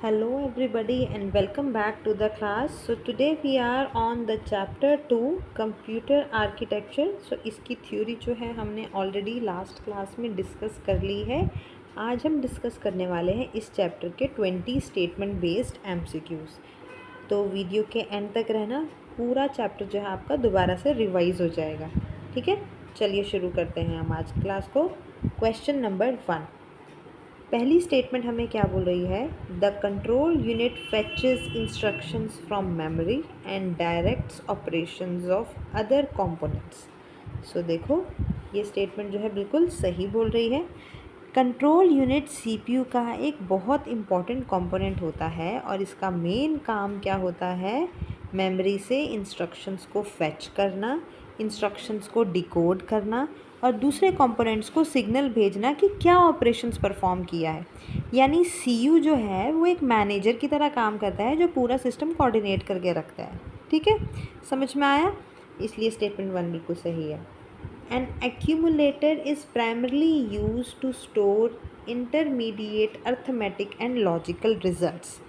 Hello everybody and welcome back to the class. So today we are on the chapter 2 computer architecture. So इसकी theory जो है हमने already last class में discuss कर ली है. आज हम डिस्कस करने वाले हैं इस चैप्टर के 20 स्टेटमेंट बेस्ड एमसीक्यूज़. तो वीडियो के एंड तक रहना, पूरा चैप्टर जो है आपका दोबारा से रिवाइज हो जाएगा. ठीक है, चलिए शुरू करते हैं हम आज क्लास को. Question number 1. पहली स्टेटमेंट हमें क्या बोल रही है? The control unit fetches instructions from memory and directs operations of other components. So देखो, ये स्टेटमेंट जो है बिल्कुल सही बोल रही है. कंट्रोल यूनिट सीपीयू का एक बहुत इम्पॉर्टेंट कंपोनेंट होता है और इसका मेन काम क्या होता है? मेमोरी से इंस्ट्रक्शंस को फेच करना, इंस्ट्रक्शंस को डिकोड करना और दूसरे कंपोनेंट्स को सिग्नल भेजना कि क्या ऑपरेशंस परफॉर्म किया है. यानी सीयू जो है वो एक मैनेजर की तरह काम करता है जो पूरा सिस्टम कोऑर्डिनेट करके रखता है. ठीक है, समझ में आया? इसलिए स्टेटमेंट 1 बिल्कुल सही है. An accumulator is primarily used to store intermediate arithmetic and logical results.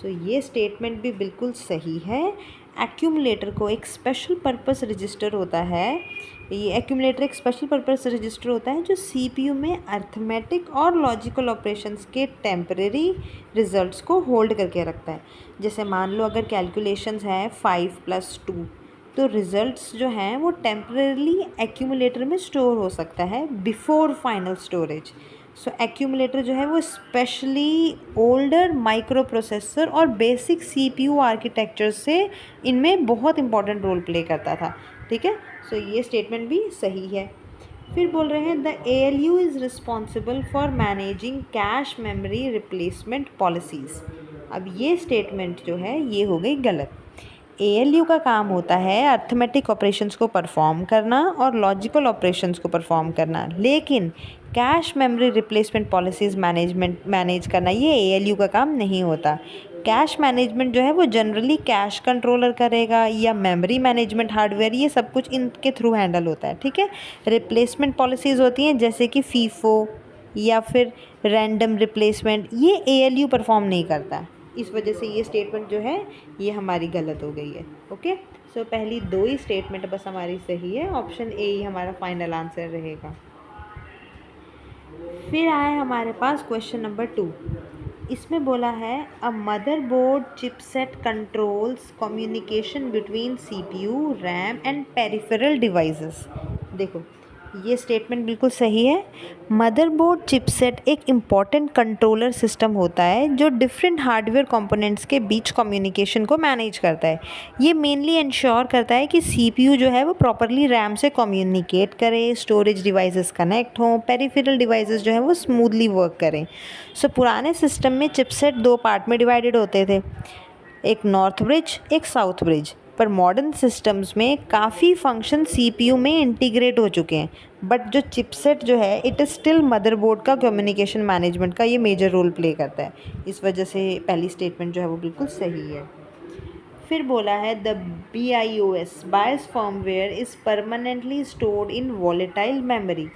So ये स्टेटमेंट भी बिल्कुल सही है. एक्यूमुलेटर को एक स्पेशल पर्पस रजिस्टर होता है. ये एक्यूमुलेटर एक स्पेशल पर्पस रजिस्टर होता है जो सीपीयू में अर्थमेटिक और लॉजिकल ऑपरेशंस के टेम्परेरी रिजल्ट्स को होल्ड करके रखता है. जैसे मान लो अगर कैलकुलेशंस है 5+2, तो रिज़ल्ट्स जो हैं वो टेम्परेली एक्यूमुलेटर में स्टोर हो सकता है बिफोर फाइनल स्टोरेज. सो एक्यूमुलेटर जो है वो स्पेशली ओल्डर माइक्रो प्रोसेसर और बेसिक सीपीयू आर्किटेक्चर से इनमें बहुत इंपॉर्टेंट रोल प्ले करता था. ठीक है, सो ये स्टेटमेंट भी सही है. फिर बोल रहे हैं the ALU is responsible for managing cache memory replacement policies. अब ये स्टेटमेंट जो है ये हो गई गलत. एएलयू का काम होता है अर्थमेटिक ऑपरेशंस को परफॉर्म करना और लॉजिकल ऑपरेशंस को परफॉर्म करना, लेकिन cache memory replacement policies manage करना ये एएलयू का काम नहीं होता. कैश मैनेजमेंट जो है वो जनरली कैश कंट्रोलर करेगा या मेमोरी मैनेजमेंट हार्डवेयर, ये सब कुछ इनके थ्रू हैंडल होता है. ठीक है, रिप्लेसमेंट पॉलिसीज़ होती हैं जैसे कि फीफो या फिर रैंडम रिप्लेसमेंट, ये एएलयू परफॉर्म नहीं करता. इस वजह से ये स्टेटमेंट जो है ये हमारी गलत हो गई है. ओके, सो पहली 2 ही स्टेटमेंट बस हमारी सही है. ऑप्शन ए ही हमारा फाइनल आंसर रहेगा. फिर आए हमारे पास क्वेश्चन नंबर 2. इसमें बोला है a motherboard chipset controls communication between CPU, RAM and peripheral devices. देखो, ये स्टेटमेंट बिल्कुल सही है. मदरबोर्ड चिपसेट एक इम्पॉर्टेंट कंट्रोलर सिस्टम होता है जो डिफरेंट हार्डवेयर कंपोनेंट्स के बीच कम्युनिकेशन को मैनेज करता है. ये मेनली इंश्योर करता है कि सीपीयू जो है वो प्रॉपरली रैम से कम्युनिकेट करे, स्टोरेज डिवाइसेस कनेक्ट हों, पेरिफेरल डिवाइसेस जो है वो स्मूथली वर्क करें. सो पुराने सिस्टम में चिपसेट 2 पार्ट में डिवाइडेड होते थे, एक नॉर्थ ब्रिज, एक साउथ ब्रिज. पर मॉडर्न सिस्टम्स में काफ़ी फंक्शन सीपीयू में इंटीग्रेट हो चुके हैं, बट जो चिपसेट जो है इट इज़ स्टिल मदरबोर्ड का कम्युनिकेशन मैनेजमेंट का ये मेजर रोल प्ले करता है. इस वजह से पहली स्टेटमेंट जो है वो बिल्कुल सही है. फिर बोला है the BIOS bias firmware is permanently stored in volatile memory.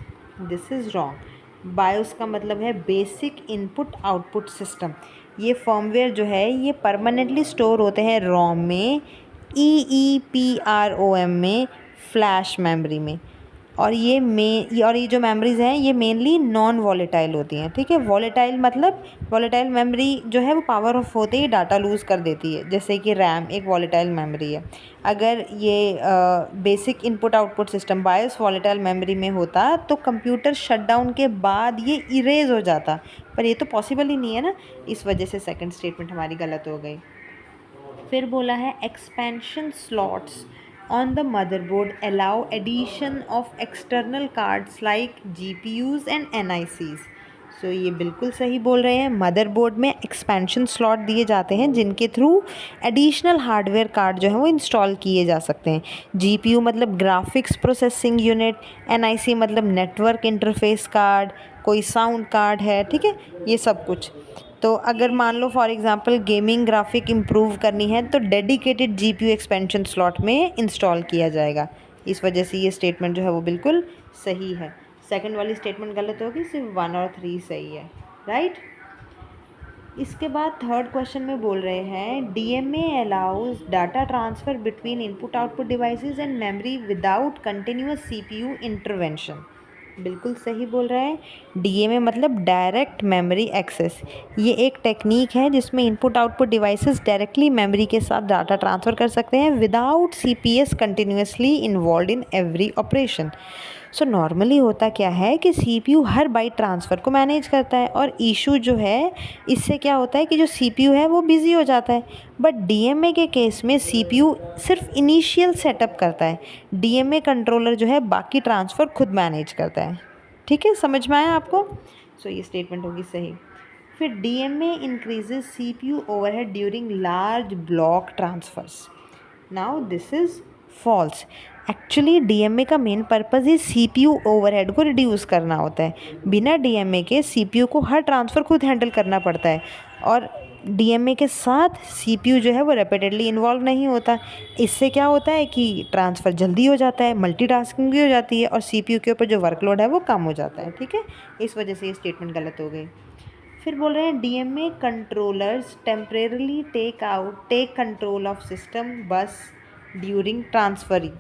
This is wrong. BIOS का मतलब है बेसिक इनपुट आउटपुट सिस्टम. ये फर्मवेयर जो है ये परमानेंटली स्टोर होते हैं रोम में, EEPROM में, फ्लैश मेमोरी में. और ये जो मेमोरीज़ हैं ये मेनली नॉन वॉलेटाइल होती हैं. ठीक है, वॉलेटाइल मतलब वॉलेटाइल मेमोरी जो है वो पावर ऑफ होते ही डाटा लूज़ कर देती है. जैसे कि रैम एक वॉलेटाइल मेमोरी है. अगर ये बेसिक इनपुट आउटपुट सिस्टम बायस वॉलेटाइल मेमोरी में होता तो कंप्यूटर शटडाउन के बाद ये इरेज हो जाता, पर ये तो पॉसिबल ही नहीं है ना. इस वजह से सेकंड स्टेटमेंट हमारी गलत हो गई. फिर बोला है expansion slots on the motherboard allow addition of external cards like GPUs and NICs. So ये बिल्कुल सही बोल रहे हैं. मदरबोर्ड में एक्सपेंशन स्लॉट दिए जाते हैं जिनके थ्रू एडिशनल हार्डवेयर कार्ड जो है वो इंस्टॉल किए जा सकते हैं. GPU मतलब ग्राफिक्स प्रोसेसिंग यूनिट, NIC मतलब नेटवर्क इंटरफेस कार्ड, कोई साउंड कार्ड है. ठीक है, ये सब कुछ. तो अगर मान लो for example gaming graphic improve करनी है तो डेडिकेटेड GPU एक्सपेंशन स्लॉट में इंस्टॉल किया जाएगा. इस वजह से ये स्टेटमेंट जो है वो बिल्कुल सही है. सेकंड वाली स्टेटमेंट गलत होगी, सिर्फ 1 और 3 सही है. राइट. इसके बाद थर्ड क्वेश्चन में बोल रहे हैं DMA allows data transfer between input output devices and memory without continuous CPU intervention. बिल्कुल सही बोल रहा है। डीएमए मतलब डायरेक्ट मेमोरी एक्सेस। ये एक टेक्निक है जिसमें input output devices directly memory के साथ डाटा ट्रांसफ़र कर सकते हैं without CPS continuously involve in every operation. So normally होता क्या है कि सीपीयू हर बाइट ट्रांसफ़र को मैनेज करता है और इशू जो है इससे क्या होता है कि जो सीपीयू है वो बिज़ी हो जाता है। बट डीएमए के केस में सीपीयू सिर्फ इनिशियल सेटअप करता है, डीएमए कंट्रोलर जो है बाकी ट्रांसफ़र खुद मैनेज करता है। ठीक है, समझ में आया आपको? सो ये स्टेटमेंट होगी सही। फिर DMA increases CPU overhead during large block transfers. Now this is false. Actually DMA का मेन पर्पज़ ही सीपीयू ओवरहेड को रिड्यूस करना होता है। बिना डीएमए के सीपीयू को हर ट्रांसफ़र खुद हैंडल करना पड़ता है और डीएमए के साथ सीपीयू जो है वो रिपीटेडली इन्वॉल्व नहीं होता। इससे क्या होता है कि ट्रांसफ़र जल्दी हो जाता है, मल्टीटास्किंग भी हो जाती है और सीपीयू के ऊपर जो वर्कलोड है वो कम हो जाता है। ठीक है, इस वजह से ये स्टेटमेंट गलत हो गई। फिर बोल रहे हैं DMA controllers temporarily take control of system bus during transferring.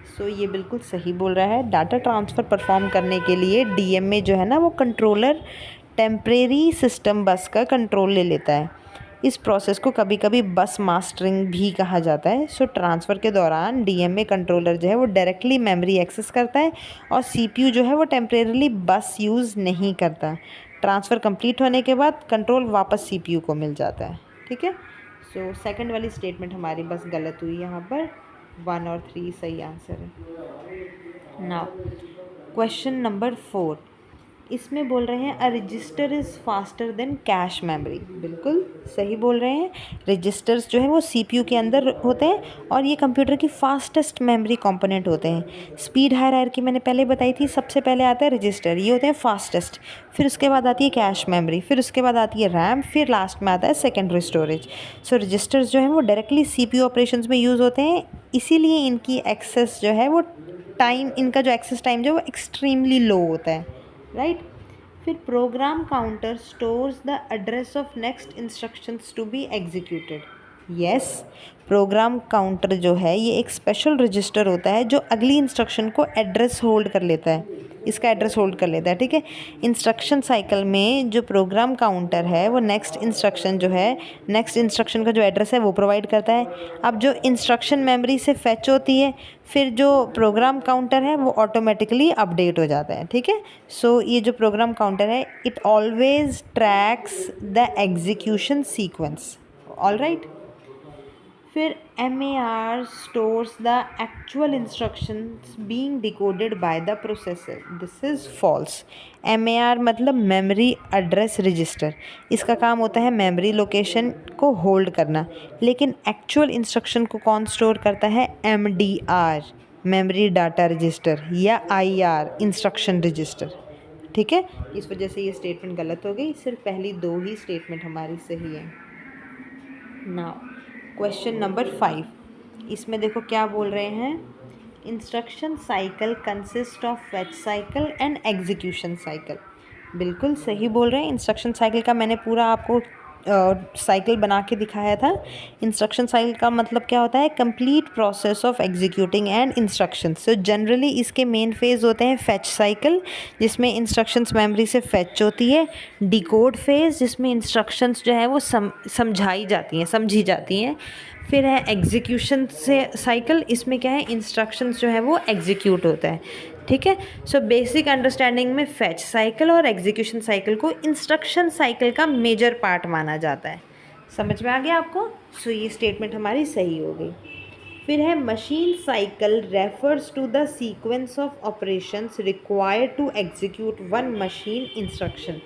So ये बिल्कुल सही बोल रहा है। डाटा ट्रांसफ़र परफॉर्म करने के लिए डीएमए जो है ना वो कंट्रोलर टेम्परेरी सिस्टम बस का कंट्रोल ले लेता है। इस प्रोसेस को कभी कभी बस मास्टरिंग भी कहा जाता है। सो ट्रांसफ़र के दौरान डीएमए कंट्रोलर जो है वो डायरेक्टली मेमोरी एक्सेस करता है और सीपीयू जो है वो टेम्परेरली बस यूज़ नहीं करता। ट्रांसफ़र कंप्लीट होने के बाद कंट्रोल वापस सीपीयू को मिल जाता है। ठीक है, सो सेकंड वाली स्टेटमेंट हमारी बस गलत हुई यहाँ पर। 1 और 3 सही आंसर है। नाउ क्वेश्चन नंबर 4, इसमें बोल रहे हैं a register is faster than cache memory. बिल्कुल सही बोल रहे हैं। रजिस्टर्स जो है वो सीपीयू के अंदर होते हैं और ये कंप्यूटर की फास्टेस्ट मेमोरी कंपोनेंट होते हैं। स्पीड हायरार्की मैंने पहले बताई थी, सबसे पहले आता है रजिस्टर, ये होते हैं फास्टेस्ट। फिर उसके बाद आती है कैश मेमोरी, फिर उसके बाद आती है रैम, फिर लास्ट में आता है सेकेंडरी स्टोरेज। सो रजिस्टर्स जो हैं वो डायरेक्टली सीपीयू ऑपरेशंस में यूज़ होते हैं, इसीलिए इनकी एक्सेस जो है वो टाइम, इनका जो एक्सेस टाइम जो है वो एक्सट्रीमली लो होता है। राइट। फिर program counter stores the address of next instructions to be executed. Yes, program counter जो है ये एक स्पेशल रजिस्टर होता है जो अगली इंस्ट्रक्शन को एड्रेस होल्ड कर लेता है, इसका एड्रेस होल्ड कर लेता है। ठीक है, इंस्ट्रक्शन साइकिल में जो प्रोग्राम काउंटर है वो नेक्स्ट इंस्ट्रक्शन जो है, नेक्स्ट इंस्ट्रक्शन का जो एड्रेस है वो प्रोवाइड करता है। अब जो इंस्ट्रक्शन मेमोरी से फेच होती है, फिर जो प्रोग्राम काउंटर है वो ऑटोमेटिकली अपडेट हो जाता है। ठीक है, सो ये जो प्रोग्राम काउंटर है it always tracks the execution sequence. All right. फिर MAR stores the actual instructions being decoded by the processor. This is false. MAR मतलब मेमोरी एड्रेस रजिस्टर, इसका काम होता है मेमोरी लोकेशन को होल्ड करना, लेकिन एक्चुअल इंस्ट्रक्शन को कौन स्टोर करता है? MDR मेमोरी डाटा रजिस्टर या IR इंस्ट्रक्शन रजिस्टर। ठीक है, इस वजह से ये स्टेटमेंट गलत हो गई। सिर्फ पहली 2 ही स्टेटमेंट हमारी सही है। नाउ क्वेश्चन नंबर 5, इसमें देखो क्या बोल रहे हैं। Instruction cycle consist of fetch cycle and execution cycle. बिल्कुल सही बोल रहे हैं। इंस्ट्रक्शन साइकिल का मैंने पूरा आपको साइकिल बना के दिखाया था। इंस्ट्रक्शन साइकिल का मतलब क्या होता है? Complete process of executing and instructions. So generally इसके मेन फेज़ होते हैं फेच साइकिल, जिसमें इंस्ट्रक्शंस मेमोरी से फेच होती है, डिकोड फेज़ जिसमें इंस्ट्रक्शंस जो है वो समझी जाती हैं। फिर है एग्जीक्यूशन से साइकिल, इसमें क्या है, इंस्ट्रक्शंस जो है वो एग्जीक्यूट होता है। ठीक है, सो बेसिक अंडरस्टैंडिंग में फेच साइकिल और एग्जीक्यूशन साइकिल को इंस्ट्रक्शन साइकिल का मेजर पार्ट माना जाता है। समझ में आ गया आपको? सो ये स्टेटमेंट हमारी सही हो गई। फिर है machine cycle refers to the sequence of operations required to execute one machine instruction.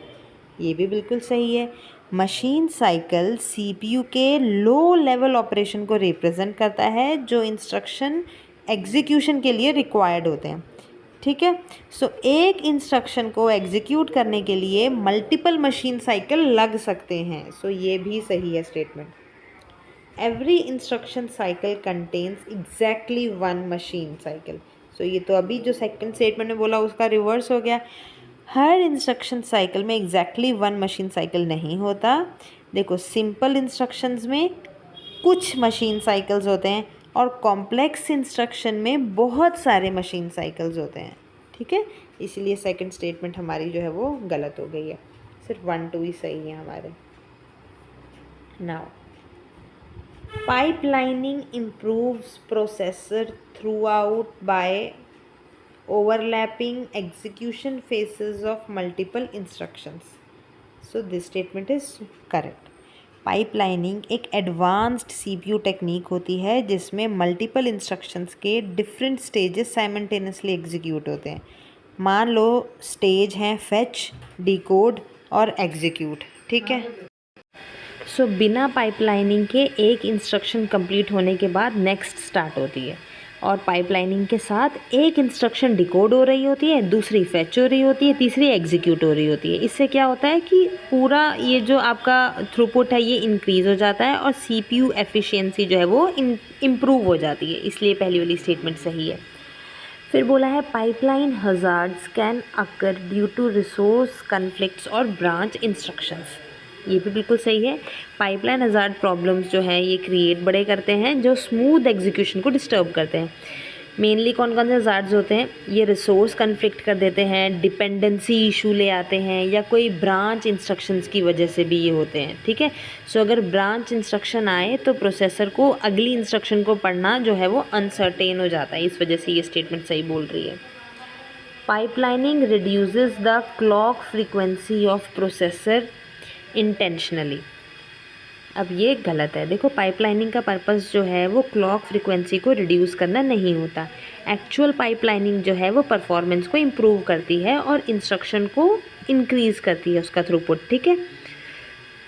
ये भी बिल्कुल सही है। मशीन साइकिल सीपीयू के लो लेवल ऑपरेशन को रिप्रेजेंट करता है जो इंस्ट्रक्शन एग्जीक्यूशन के लिए रिक्वायर्ड होते हैं। ठीक है, सो एक इंस्ट्रक्शन को एग्जीक्यूट करने के लिए मल्टीपल मशीन साइकिल लग सकते हैं। सो ये भी सही है statement. Every instruction cycle contains exactly one machine cycle. So ये तो अभी जो सेकंड स्टेटमेंट में बोला उसका रिवर्स हो गया। हर इंस्ट्रक्शन साइकिल में एग्जैक्टली 1 मशीन साइकिल नहीं होता। देखो सिंपल इंस्ट्रक्शंस में कुछ मशीन साइकिल्स होते हैं और कॉम्प्लेक्स इंस्ट्रक्शन में बहुत सारे मशीन साइकिल्स होते हैं, ठीक है। इसलिए सेकंड स्टेटमेंट हमारी जो है वो गलत हो गई है, सिर्फ 1 2 ही सही है हमारे। Now pipelining improves processor throughout by overlapping execution phases of multiple instructions. So this statement is correct. Pipelining एक एडवांस्ड सीपीयू टेक्निक होती है जिसमें मल्टीपल इंस्ट्रक्शंस के डिफरेंट स्टेजेस साइमल्टेनियसली एग्जीक्यूट होते हैं। मान लो स्टेज हैं फेच, डिकोड और एग्जीक्यूट, ठीक है। सो बिना पाइपलाइनिंग के एक इंस्ट्रक्शन कंप्लीट होने के बाद नेक्स्ट स्टार्ट होती है, और पाइपलाइनिंग के साथ एक इंस्ट्रक्शन डिकोड हो रही होती है, दूसरी फेच हो रही होती है, तीसरी एग्जीक्यूट हो रही होती है। इससे क्या होता है कि पूरा ये जो आपका थ्रूपुट है ये इंक्रीज़ हो जाता है और सीपीयू एफिशिएंसी जो है वो इम्प्रूव हो जाती है। इसलिए पहली वाली स्टेटमेंट सही है। फिर बोला है pipeline hazards can occur due to resource conflicts और ब्रांच इंस्ट्रक्शंस। ये भी बिल्कुल सही है। पाइपलाइन हज़ार्ड प्रॉब्लम्स जो हैं ये क्रिएट बड़े करते हैं जो स्मूथ एग्जीक्यूशन को डिस्टर्ब करते हैं। मेनली कौन कौन से हज़ार्ड्स होते हैं? ये रिसोर्स कन्फ्लिक्ट कर देते हैं, डिपेंडेंसी इशू ले आते हैं, या कोई ब्रांच इंस्ट्रक्शंस की वजह से भी ये होते हैं, ठीक है। सो अगर ब्रांच इंस्ट्रक्शन आए तो प्रोसेसर को अगली इंस्ट्रक्शन को पढ़ना जो है वो अनसर्टेन हो जाता है, इस वजह से ये स्टेटमेंट सही बोल रही है। Pipelining reduces the clock frequency of processor intentionally. अब ये गलत है। देखो पाइपलाइनिंग का पर्पस जो है वो क्लॉक फ्रीक्वेंसी को रिड्यूस करना नहीं होता। एक्चुअल पाइपलाइनिंग जो है वो परफॉर्मेंस को इम्प्रूव करती है और इंस्ट्रक्शन को इंक्रीज़ करती है उसका थ्रूपुट, ठीक है।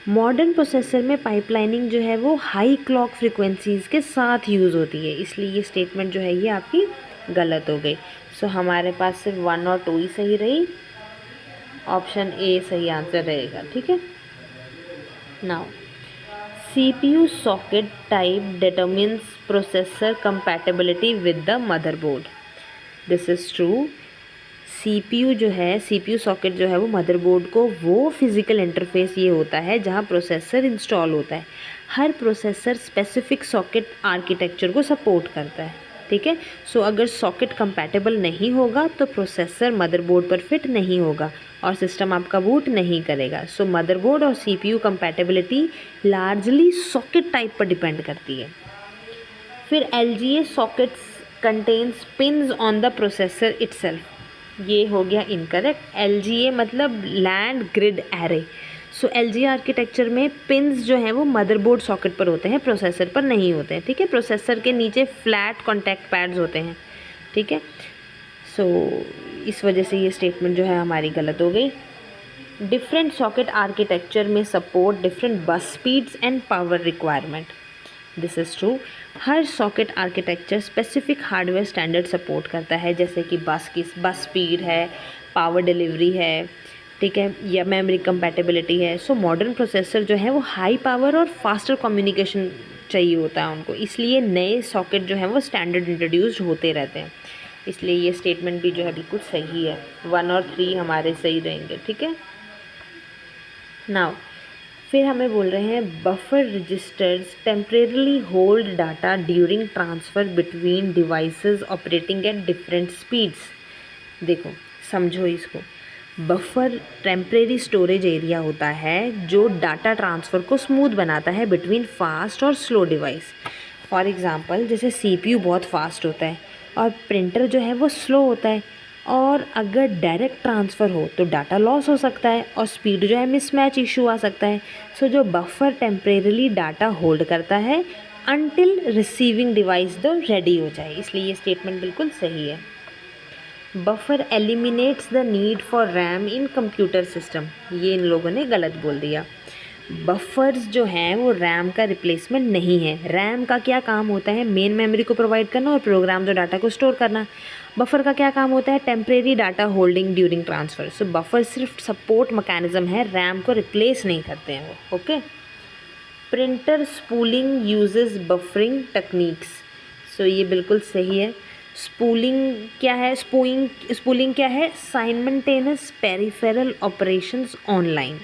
मॉडर्न प्रोसेसर में पाइपलाइनिंग जो है वो हाई क्लॉक फ्रीक्वेंसीज़ के साथ यूज़ होती है, इसलिए ये स्टेटमेंट जो है ये आपकी गलत हो गई। सो हमारे पास सिर्फ 1 और 2 ही सही रही, ऑप्शन ए सही आंसर रहेगा, ठीक है। Now, CPU socket type determines processor compatibility with the motherboard. This is true. CPU जो है, CPU सॉकेट जो है वो मदरबोर्ड को वो फिज़िकल इंटरफेस ये होता है जहाँ प्रोसेसर इंस्टॉल होता है। हर प्रोसेसर स्पेसिफिक सॉकेट आर्किटेक्चर को सपोर्ट करता है, ठीक है। सो अगर सॉकेट कंपैटिबल नहीं होगा तो प्रोसेसर मदरबोर्ड पर फिट नहीं होगा और सिस्टम आपका बूट नहीं करेगा। सो मदरबोर्ड और CPU compatibility largely socket type पर डिपेंड करती है। फिर LGA sockets contains pins on the processor itself, ये हो गया इनकरेक्ट। LGA मतलब लैंड ग्रिड एरे। सो LGA आर्किटेक्चर में पिन्स जो हैं वो मदरबोर्ड सॉकेट पर होते हैं, प्रोसेसर पर नहीं होते हैं, ठीक है। प्रोसेसर के नीचे फ्लैट कॉन्टैक्ट पैड्स होते हैं, ठीक है। सो इस वजह से ये स्टेटमेंट जो है हमारी गलत हो गई। डिफरेंट सॉकेट आर्किटेक्चर में सपोर्ट डिफरेंट बस speeds and power requirement, this is true. Her socket architecture specific hardware standard support करता है, जैसे कि बस स्पीड है, पावर डिलीवरी है, ठीक है, या मेमोरी कंपैटिबिलिटी है। सो मॉडर्न प्रोसेसर जो है वो हाई पावर और फास्टर कम्युनिकेशन चाहिए होता है उनको, इसलिए नए सॉकेट जो है वो स्टैंडर्ड इंट्रोड्यूस्ड होते रहते हैं, इसलिए ये स्टेटमेंट भी जो है बिल्कुल सही है। 1 और 3 हमारे सही रहेंगे, ठीक है। नाउ फिर हमें बोल रहे हैं buffer registers temporarily hold data during transfer between devices operating at different speeds. देखो समझो इसको, बफर टेम्परेरी स्टोरेज एरिया होता है जो डाटा ट्रांसफ़र को स्मूथ बनाता है बिटवीन फास्ट और स्लो डिवाइस। फॉर एग्ज़ाम्पल जैसे CPU बहुत फास्ट होता है और प्रिंटर जो है वो स्लो होता है, और अगर डायरेक्ट ट्रांसफ़र हो तो डाटा लॉस हो सकता है और स्पीड जो है मिसमैच इशू आ सकता है। सो जो बफर टेम्परेरली डाटा होल्ड करता है until receiving device the ready हो जाए, इसलिए ये स्टेटमेंट बिल्कुल सही है। Buffer eliminates the need for RAM in computer system, ये इन लोगों ने गलत बोल दिया। बफर्स जो हैं वो रैम का रिप्लेसमेंट नहीं है। रैम का क्या काम होता है? मेन मेमोरी को प्रोवाइड करना और प्रोग्राम जो डाटा को स्टोर करना। बफर का क्या काम होता है? Temporary data holding during transfer. So buffer सिर्फ सपोर्ट मैकेनिज्म है, रैम को रिप्लेस नहीं करते हैं वो, okay. Printer spooling uses buffering techniques, so ये बिल्कुल सही है। स्पूलिंग क्या है, स्पूलिंग क्या है, साइमल्टेनियस पेरिफेरल ऑपरेशंस ऑनलाइन।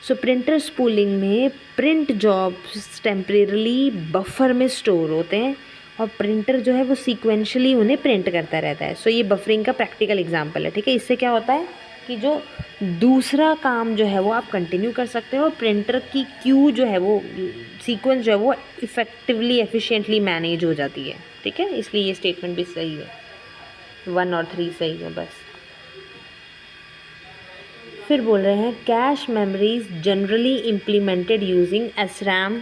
सो प्रिंटर स्पूलिंग में प्रिंट जॉब्स टेम्परेरली बफर में स्टोर होते हैं और प्रिंटर जो है वो सीक्वेंशली उन्हें प्रिंट करता रहता है। सो ये बफरिंग का प्रैक्टिकल एग्जांपल है, ठीक है। इससे क्या होता है कि जो दूसरा काम जो है वो आप कंटिन्यू कर सकते हो और प्रिंटर की क्यू जो है वो सीक्वेंस जो है वो इफ़ेक्टिवली एफिशिएंटली मैनेज हो जाती है, ठीक है। इसलिए ये स्टेटमेंट भी सही है, 1 और 3 सही है बस। फिर बोल रहे हैं cache memories generally implemented using SRAM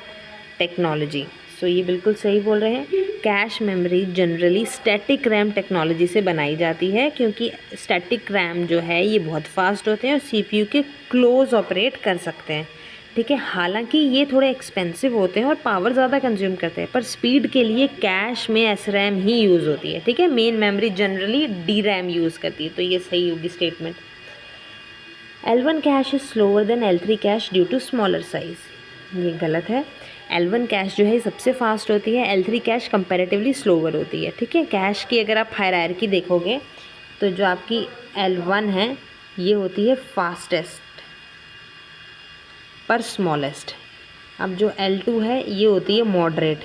technology. So ये बिल्कुल सही बोल रहे हैं, cache memory generally static RAM technology से बनाई जाती है क्योंकि स्टैटिक रैम जो है ये बहुत फास्ट होते हैं और CPU के क्लोज ऑपरेट कर सकते हैं, ठीक है। हालांकि ये थोड़े एक्सपेंसिव होते हैं और पावर ज़्यादा कंज्यूम करते हैं, पर स्पीड के लिए कैश में SRAM ही यूज़ होती है, ठीक है। Main memory generally DRAM use करती है, तो ये सही होगी statement. L1 cache is slower than L3 cache due to smaller size, ये गलत है। L1 कैश जो है सबसे फास्ट होती है, L3 कैश कंपैरेटिवली स्लोअर होती है, ठीक है। कैश की अगर आप हायरार्की देखोगे तो जो आपकी L1 है ये होती है फास्टेस्ट पर स्मॉलेस्ट। अब जो L2 है ये होती है मॉडरेट,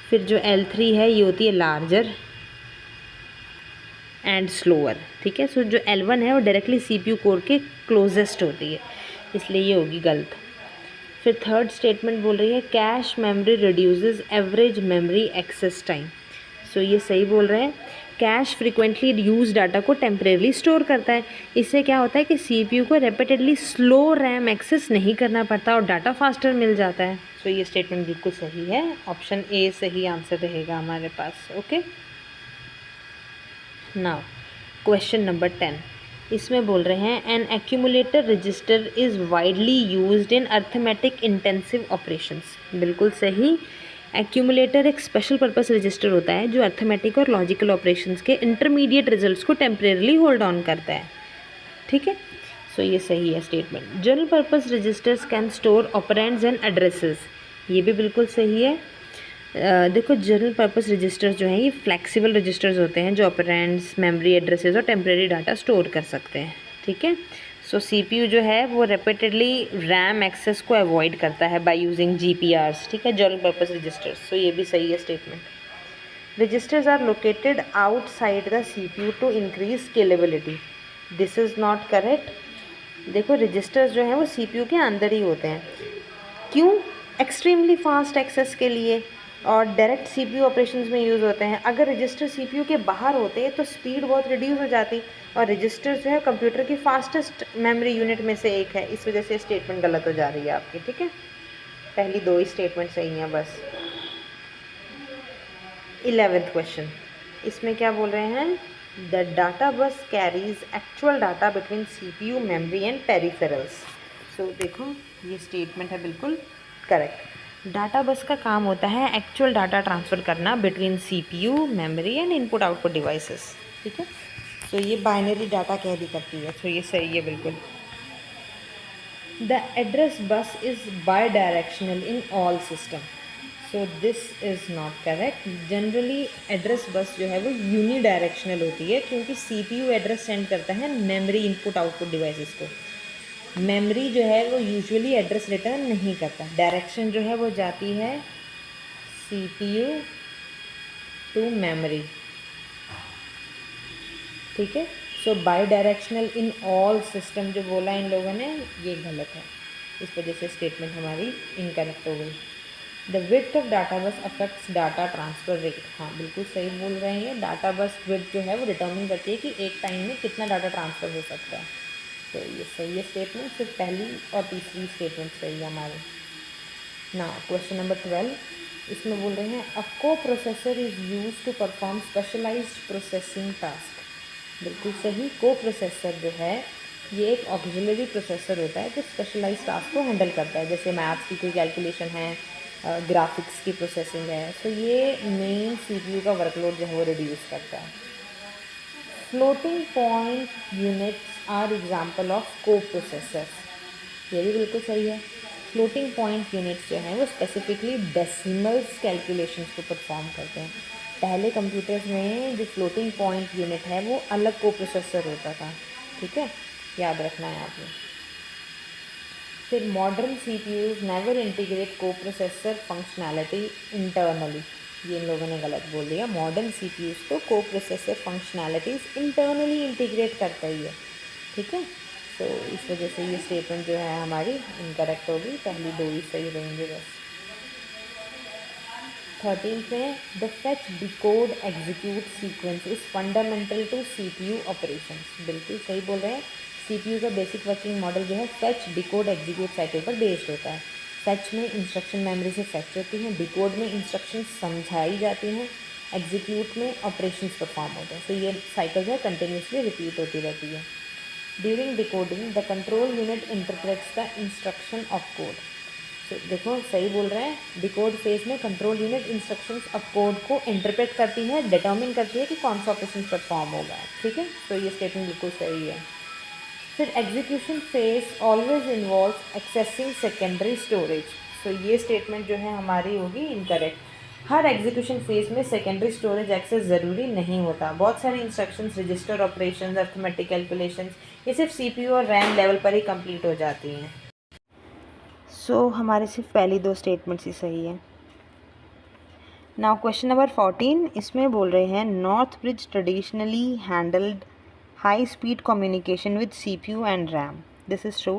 फिर जो L3 है ये होती है लार्जर एंड स्लोअर, ठीक है। सो जो L1 है वो डायरेक्टली CPU कोर के क्लोजेस्ट होती है, इसलिए ये होगी गलत। फिर थर्ड स्टेटमेंट बोल रही है cache memory reduces average memory access time. So ये सही बोल रहे हैं, कैश फ्रिक्वेंटली यूज डाटा को टेम्परेरली स्टोर करता है। इससे क्या होता है कि CPU को रेपिटेडली स्लो रैम एक्सेस नहीं करना पड़ता और डाटा फास्टर मिल जाता है। सो ये स्टेटमेंट बिल्कुल सही है, ऑप्शन ए सही आंसर रहेगा हमारे पास, ओके। नाउ क्वेश्चन नंबर 10, इसमें बोल रहे हैं an accumulator register is widely used in arithmetic intensive operations. बिल्कुल सही, एक्यूमुलेटर एक स्पेशल पर्पस रजिस्टर होता है जो अर्थमेटिक और लॉजिकल ऑपरेशंस के इंटरमीडिएट रिजल्ट्स को टेम्परेरली होल्ड ऑन करता है, ठीक है। सो ये सही है statement. General purpose registers can store operands and addresses, ये भी बिल्कुल सही है। देखो जनरल पर्पस रजिस्टर्स जो हैं ये फ्लेक्सिबल रजिस्टर्स होते हैं जो ऑपरेंड्स, मेमोरी एड्रेसेस और टेम्परेरी डाटा स्टोर कर सकते हैं, ठीक है। सो CPU जो है वो रेपिटेडली रैम एक्सेस को अवॉइड करता है बाय यूजिंग GPRs, ठीक है, जनरल पर्पस रजिस्टर्स। सो ये भी सही है statement. Registers are located outside the CPU to increase scalability, this is not correct. देखो रजिस्टर्स जो हैं वो CPU के अंदर ही होते हैं, क्यों? एक्सट्रीमली फास्ट एक्सेस के लिए और डायरेक्ट CPU ऑपरेशंस में यूज़ होते हैं। अगर रजिस्टर CPU के बाहर होते तो स्पीड बहुत रिड्यूस हो जाती और रजिस्टर जो है कंप्यूटर की फास्टेस्ट मेमोरी यूनिट में से एक है, इस वजह से स्टेटमेंट गलत हो जा रही है आपकी, ठीक है। पहली 2 ही स्टेटमेंट सही हैं बस। 11th क्वेश्चन, इसमें क्या बोल रहे हैं, the data bus carries actual data between CPU memory and peripherals. So देखो ये स्टेटमेंट है बिल्कुल करेक्ट। डाटा बस का काम होता है एक्चुअल डाटा ट्रांसफ़र करना between CPU memory and input output devices, ठीक है। सो ये बाइनरी डाटा कैरी करती है, सो ये सही है बिल्कुल। The address bus is by directional in all system, so this is not correct. Generally address bus जो है वो यूनी डायरेक्शनल होती है क्योंकि CPU एड्रेस सेंड करता है मेमोरी इनपुट आउटपुट डिवाइसेस को, मेमोरी जो है वो यूजुअली एड्रेस रिटर्न नहीं करता। डायरेक्शन जो है वो जाती है CPU टू मेमोरी, ठीक है। So bidirectional in all system जो बोला इन लोगों ने ये गलत है, इस वजह से स्टेटमेंट हमारी इनकरेक्ट हो गई। द विड्थ ऑफ डाटा बस अफेक्ट्स डाटा ट्रांसफ़र रेट, हाँ बिल्कुल सही बोल रहे हैं। डाटा बस विड्थ जो है वो डिटर्मिन करती है कि एक टाइम में कितना डाटा ट्रांसफ़र हो सकता है, तो ये सही है स्टेटमेंट। सिर्फ पहली और तीसरी स्टेटमेंट सही है हमारी। ना क्वेश्चन नंबर 12, इसमें बोल रहे हैं a coprocessor is used to perform specialized processing task. बिल्कुल सही, को प्रोसेसर जो है ये एक ऑक्सिलरी प्रोसेसर होता है जो स्पेशलाइज्ड टास्क को हैंडल करता है, जैसे मैथ्स की कोई कैलकुलेशन है, ग्राफिक्स की प्रोसेसिंग है, तो ये मेन CPU का वर्कलोड जो है वो रिड्यूस करता है। Floating point units are example of coprocessors, ये भी बिल्कुल सही है। फ्लोटिंग पॉइंट यूनिट्स जो हैं वो स्पेसिफिकली डेसिमल्स कैलकुलेशंस को परफॉर्म करते हैं। पहले कंप्यूटर्स में जो फ्लोटिंग पॉइंट यूनिट है वो अलग को प्रोसेसर होता था, ठीक है, याद रखना है आपने। फिर मॉडर्न CPUs नेवर इंटीग्रेट को प्रोसेसर फंक्शनैलिटी इंटरनली, ये इन लोगों ने गलत बोल दिया। मॉडर्न CPUs तो को प्रोसेसर फंक्शनैलिटीज़ इंटरनली इंटीग्रेट करता ही है, ठीक है। तो इस वजह से ये स्टेटमेंट जो है हमारी इनकरेक्ट होगी, पहली दो ही सही रहेंगे बस। 13th में the fetch decode execute sequence is fundamental to CPU operations, बिल्कुल सही बोल रहे हैं। CPU का बेसिक वर्किंग मॉडल जो है फेच डिकोड एग्जीक्यूट साइकिल पर बेस्ड होता है। फेच में इंस्ट्रक्शन मेमोरी से फेच होती हैं, डिकोड में इंस्ट्रक्शन समझाई जाती हैं, एग्जीक्यूट में ऑपरेशंस परफॉर्म होते हैं। तो ये साइकिल जो है कंटिन्यूसली रिपीट होती रहती है। During decoding the control unit interprets the instruction of code. तो देखो सही बोल रहे हैं, डिकोड फेज में control unit instructions of code को इंटरप्रेट करती है, डिटर्मिन करती है कि कौन सा ऑपरेशन परफॉर्म होगा, ठीक है। तो ये स्टेटमेंट बिल्कुल सही है। फिर execution phase always involve accessing secondary storage. तो ये स्टेटमेंट जो है हमारी होगी इनकरेक्ट। हर एग्जीक्यूशन फेज में सेकेंडरी स्टोरेज एक्सेस ज़रूरी नहीं होता। बहुत सारी instructions, register operations, arithmetic calculations, ये सिर्फ CPU और रैम लेवल पर ही कंप्लीट हो जाती हैं। सो हमारे सिर्फ पहली दो स्टेटमेंट्स ही सही हैं। नाउ क्वेश्चन नंबर 14, इसमें बोल रहे हैं north bridge traditionally handled high speed communication with CPU and RAM. This is true.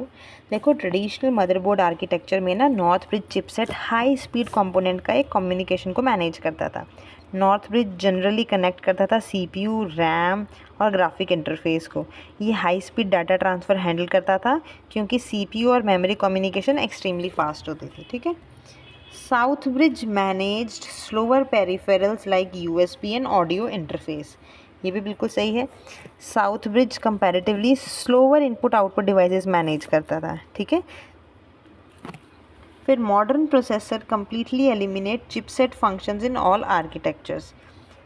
देखो ट्रेडिशनल मदरबोर्ड आर्किटेक्चर में ना north bridge chipset high speed component का एक कम्युनिकेशन को मैनेज करता था। नॉर्थ ब्रिज जनरली कनेक्ट करता था CPU, रैम और ग्राफिक इंटरफेस को। ये high speed data transfer handle करता था क्योंकि CPU और मेमोरी कम्युनिकेशन एक्सट्रीमली फास्ट होती थी, ठीक है। South bridge managed slower peripherals like USB and audio interface. ये भी बिल्कुल सही है। South bridge comparatively slower input output devices manage करता था, ठीक है। फिर modern processor completely eliminate chipset functions in all architectures.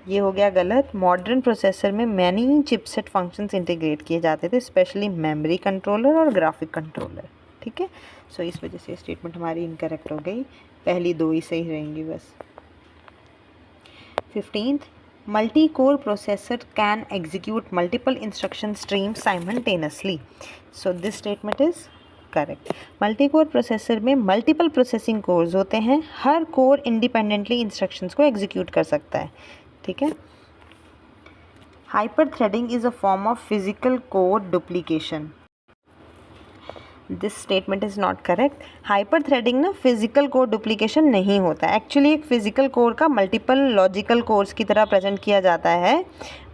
ये हो गया गलत। मॉडर्न प्रोसेसर में मैनी चिपसेट फंक्शंस इंटीग्रेट किए जाते थे, स्पेशली मेमोरी कंट्रोलर और ग्राफिक कंट्रोलर, ठीक है। सो इस वजह से स्टेटमेंट हमारी इनकरेक्ट हो गई, पहली दो ही सही रहेंगी बस। 15th, multi core processor can execute multiple instruction streams simultaneously. So this statement is correct. Multi core processor में मल्टीपल प्रोसेसिंग कोर्स होते हैं, हर कोर इंडिपेंडेंटली इंस्ट्रक्शंस को एग्जीक्यूट कर सकता है, ठीक है। Hyper threading is a form of physical code duplication. This statement is not correct. Hyper threading ना फिजिकल कोड डुप्लीकेशन नहीं होता। एक्चुअली एक फिजिकल कोड का मल्टीपल लॉजिकल कोर्स की तरह प्रेजेंट किया जाता है।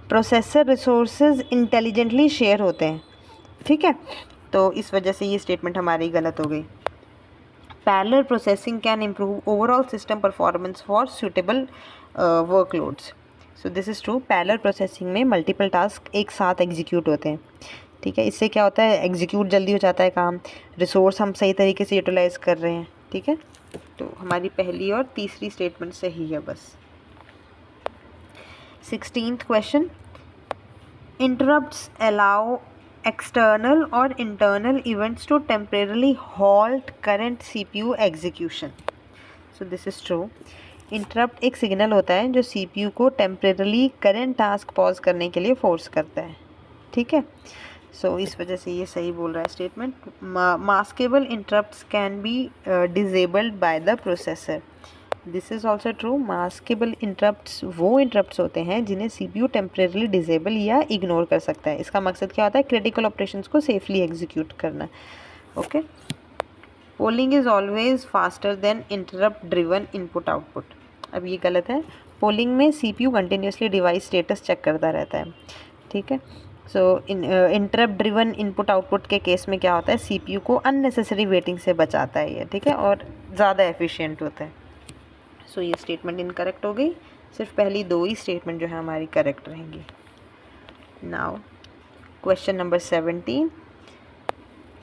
प्रोसेसर रिसोर्सेज इंटेलिजेंटली शेयर होते हैं, ठीक है। तो इस वजह से ये स्टेटमेंट हमारी गलत हो गई। Parallel processing can improve overall system performance for suitable workloads. So this is true. Parallel processing में मल्टीपल टास्क एक साथ एग्जीक्यूट होते हैं, ठीक है। इससे क्या होता है, एग्जीक्यूट जल्दी हो जाता है काम, रिसोर्स हम सही तरीके से यूटिलाइज कर रहे हैं, ठीक है। तो हमारी पहली और तीसरी स्टेटमेंट सही है बस। 16th question, interrupts allow external और internal events to temporarily halt current CPU execution. So this is true. Interrupt एक सिग्नल होता है जो CPU को टेम्परेरली करंट टास्क पॉज करने के लिए फोर्स करता है, ठीक है। सो इस वजह से ये सही बोल रहा है statement. Maskable interrupts can be disabled by the processor. This is also true. Maskable interrupts वो इंटरप्ट्स होते हैं जिन्हें CPU टेम्परेरली डिजेबल या इग्नोर कर सकता है। इसका मकसद क्या होता है, क्रिटिकल ऑपरेशंस को सेफली एग्जीक्यूट करना, okay. Polling is always faster than interrupt driven input output. अब ये गलत है। पोलिंग में CPU continuously device status check करता रहता है, ठीक है। सो इंटरप्ट ड्रिवन इनपुट आउटपुट के केस में क्या होता है, CPU को अननेसेसरी वेटिंग से बचाता है ये, ठीक है, और ज़्यादा एफिशिएंट होता है। सो ये स्टेटमेंट इनकरेक्ट हो गई। सिर्फ पहली दो ही स्टेटमेंट जो है हमारी करेक्ट रहेंगी। Now question number 17,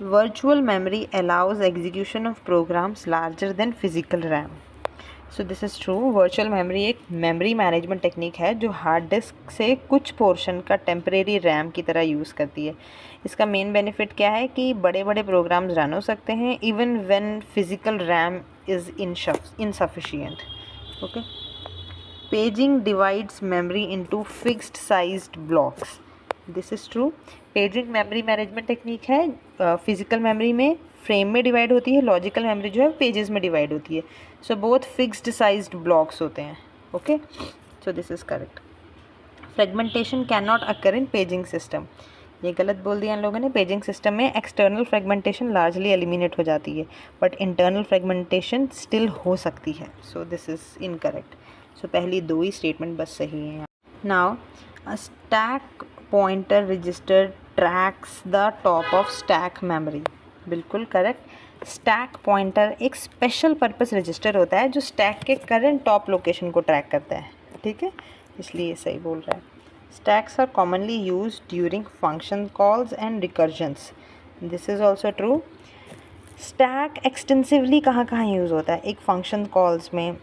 virtual memory allows execution of programs larger than physical RAM. So this is true. Virtual memory एक मेमोरी मैनेजमेंट टेक्निक है जो हार्ड डिस्क से कुछ पोर्शन का टेम्परेरी रैम की तरह यूज़ करती है। इसका मेन बेनिफिट क्या है कि बड़े बड़े प्रोग्राम्स रन हो सकते हैं even when physical RAM is insufficient, okay. Paging divides memory into fixed sized blocks. This is true. Paging memory management technique है। फिजिकल मेमोरी में फ्रेम में डिवाइड होती है, लॉजिकल मेमोरी जो है पेजेस में डिवाइड होती है। So both fixed sized blocks होते हैं। Okay, so this is correct. Fragmentation can not occur in paging system. ये गलत बोल दिया इन लोगों ने। पेजिंग सिस्टम में एक्सटर्नल फ्रेगमेंटेशन लार्जली एलिमिनेट हो जाती है, बट इंटरनल फ्रेगमेंटेशन स्टिल हो सकती है। So this is incorrect. So पहली दो ही स्टेटमेंट बस सही है। Now a stack pointer register tracks the top of stack memory. बिल्कुल करेक्ट। स्टैक पॉइंटर एक स्पेशल पर्पस रजिस्टर होता है जो स्टैक के करंट टॉप लोकेशन को ट्रैक करता है। ठीक है, इसलिए सही बोल रहा है। Stacks are commonly used during function calls and recursions. This is also true. Stack extensively कहाँ कहाँ यूज़ होता है? एक फंक्शन कॉल्स में,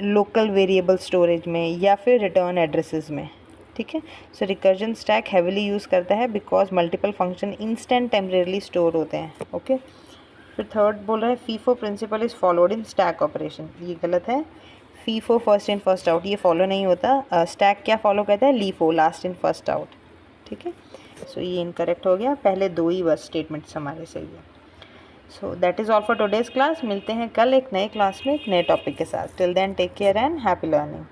लोकल वेरिएबल स्टोरेज में, या फिर रिटर्न एड्रेसेस में। ठीक है, so recursion stack heavily use करता है because multiple function instant temporarily store होते हैं। ओके, फिर थर्ड बोल रहा है FIFO principle is followed in stack operation. ये गलत है। FIFO first in first out ये फॉलो नहीं होता। स्टैक क्या फॉलो करता है? LIFO last in first out. ठीक है, सो ये इनकरेक्ट हो गया। पहले दो ही बस स्टेटमेंट्स हमारे सही है। So that is all for today's class. मिलते हैं कल एक नए क्लास में एक नए टॉपिक के साथ। Till then take care and happy learning.